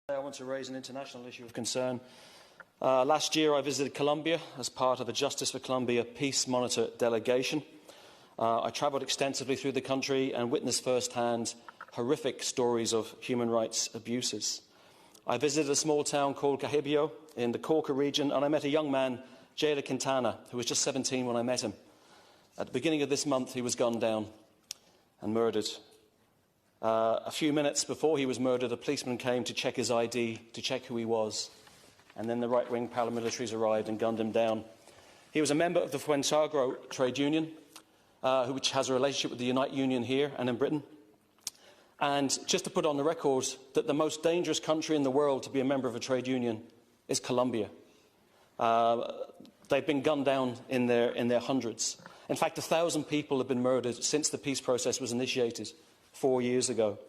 I want to raise an international issue of concern. Last year I visited Colombia as part of a Justice for Colombia Peace Monitor delegation. I travelled extensively through the country and witnessed firsthand horrific stories of human rights abuses. I visited a small town called Cajibio in the Cauca region, and I met a young man, Jada Quintana, who was just 17 when I met him. At the beginning of this month, he was gunned down and murdered. A few minutes before he was murdered, a policeman came to check his ID, to check who he was, and then the right-wing paramilitaries arrived and gunned him down. He was a member of the Fuensalgro trade union, which has a relationship with the Unite Union here and in Britain. And just to put on the record that the most dangerous country in the world to be a member of a trade union is Colombia. They've been gunned down in their hundreds. In fact, 1,000 people have been murdered since the peace process was initiated 4 years ago.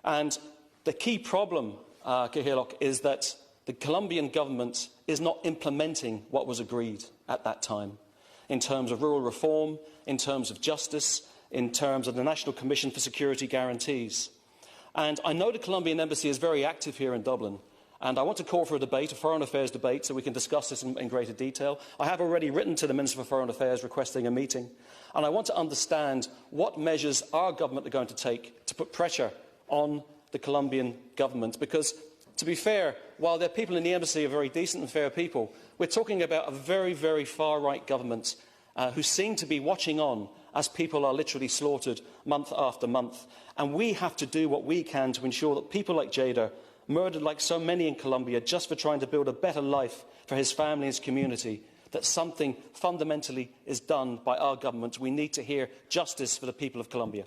And the key problem, Cahilloch, is that the Colombian government is not implementing what was agreed at that time in terms of rural reform, in terms of justice, in terms of the National Commission for Security Guarantees. And I know the Colombian embassy is very active here in Dublin, and I want to call for a debate, a foreign affairs debate, so we can discuss this in greater detail. I have already written to the Minister for Foreign Affairs requesting a meeting, and I want to understand what measures our government are going to take to put pressure on the Colombian government, because, to be fair, while their people in the embassy are very decent and fair people, we're talking about a very, very far-right government who seem to be watching on as people are literally slaughtered month after month. And we have to do what we can to ensure that people like Jada, murdered like so many in Colombia just for trying to build a better life for his family and his community, that something fundamentally is done by our government. We need to hear justice for the people of Colombia.